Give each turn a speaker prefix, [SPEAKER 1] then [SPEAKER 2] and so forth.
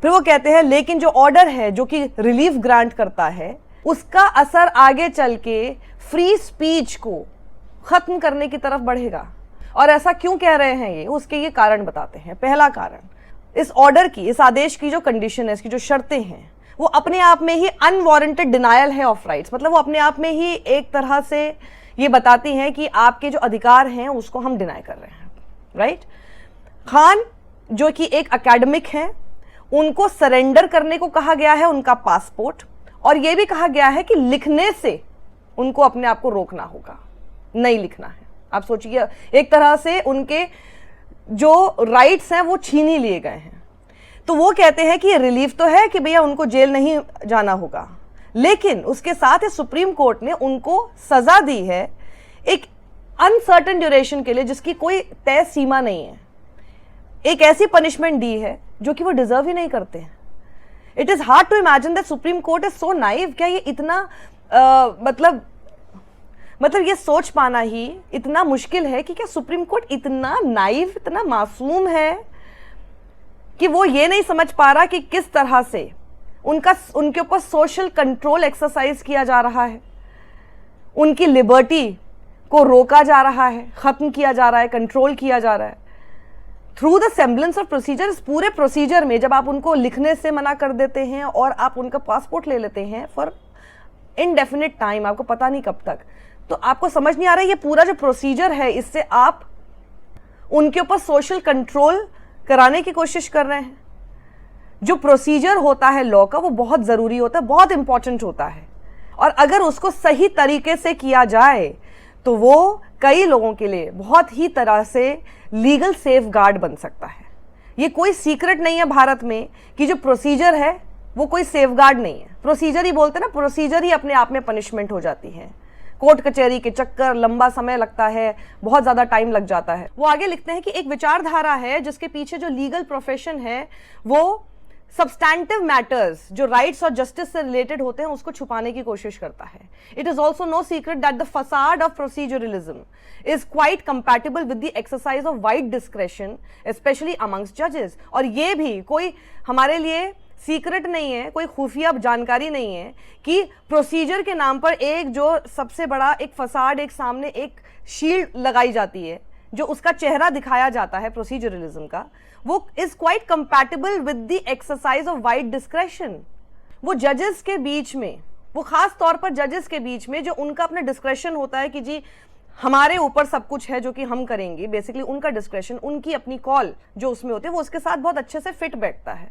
[SPEAKER 1] फिर वो कहते हैं लेकिन जो ऑर्डर है जो कि रिलीफ ग्रांट करता है, उसका असर आगे चल के फ्री स्पीच को खत्म करने की तरफ बढ़ेगा। और ऐसा क्यों कह रहे हैं ये, उसके ये कारण बताते हैं। पहला कारण, इस ऑर्डर की, इस आदेश की जो कंडीशन है, इसकी जो शर्तें हैं, वो अपने आप में ही अनवारंटेड डिनायल है ऑफ राइट्स। मतलब वो अपने आप में ही एक तरह से ये बताती हैं कि आपके जो अधिकार हैं उसको हम डिनाई कर रहे हैं, राइट। खान जो कि एक एकेडमिक हैं, उनको सरेंडर करने को कहा गया है उनका पासपोर्ट, और यह भी कहा गया है कि लिखने से उनको अपने आप को रोकना होगा, नहीं लिखना है। आप सोचिए, एक तरह से उनके जो राइट्स हैं वो छीन ही लिए गए हैं। तो वो कहते हैं कि ये रिलीफ तो है कि भैया उनको जेल नहीं जाना होगा, लेकिन उसके साथ ही सुप्रीम कोर्ट ने उनको सजा दी है एक अनसर्टेन ड्यूरेशन के लिए, जिसकी कोई तय सीमा नहीं है। एक ऐसी पनिशमेंट दी है जो कि वो डिजर्व ही नहीं करते हैं। It is hard to imagine that supreme court is so naive. क्या ये इतना मतलब ये सोच पाना ही इतना मुश्किल है कि क्या सुप्रीम कोर्ट इतना नाइव, इतना मासूम है कि वो ये नहीं समझ पा रहा कि किस तरह से उनके ऊपर सोशल कंट्रोल एक्सरसाइज किया जा रहा है, उनकी लिबर्टी को रोका जा रहा है, खत्म किया जा रहा है, कंट्रोल किया जा रहा है through the semblance of procedure. इस पूरे प्रोसीजर में जब आप उनको लिखने से मना कर देते हैं और आप उनका पासपोर्ट ले लेते हैं फॉर इनडेफिनिट टाइम, आपको पता नहीं कब तक, तो आपको समझ नहीं आ रहा है ये पूरा जो प्रोसीजर है, इससे आप उनके ऊपर सोशल कंट्रोल कराने की कोशिश कर रहे हैं। जो प्रोसीजर होता है लॉ का, वो बहुत ज़रूरी होता है, बहुत इंपॉर्टेंट होता है, और अगर उसको सही तरीके से किया जाए तो वो कई लोगों के लिए बहुत ही तरह से लीगल सेफ गार्ड बन सकता है। ये कोई सीक्रेट नहीं है भारत में कि जो प्रोसीजर है वो कोई सेफ गार्ड नहीं है। प्रोसीजर ही बोलते हैं ना, प्रोसीजर ही अपने आप में पनिशमेंट हो जाती है। कोर्ट कचहरी के चक्कर, लंबा समय लगता है, बहुत ज़्यादा टाइम लग जाता है। वो आगे लिखते हैं कि एक विचारधारा है जिसके पीछे जो लीगल प्रोफेशन है वो सब्सटैंटिव मैटर्स जो राइट्स और जस्टिस से रिलेटेड होते हैं उसको छुपाने की कोशिश करता है। It is also no secret that the facade of proceduralism is quite compatible with the exercise of wide discretion especially amongst जजेस। और ये भी कोई हमारे लिए सीक्रेट नहीं है, कोई खुफिया जानकारी नहीं है कि प्रोसीजर के नाम पर एक जो सबसे बड़ा एक फसाड, एक सामने एक शील्ड लगाई जाती है, जो उसका चेहरा दिखाया जाता है प्रोसीजरलिज्म का, वो is quite compatible with the exercise of wide discretion. वो जजेस के बीच में, वो खास तौर पर जजेस के बीच में जो उनका अपना डिस्क्रेशन होता है कि जी हमारे ऊपर सब कुछ है जो कि हम करेंगे, बेसिकली उनका डिस्क्रेशन, उनकी अपनी कॉल जो उसमें होती है, वो उसके साथ बहुत अच्छे से फिट बैठता है।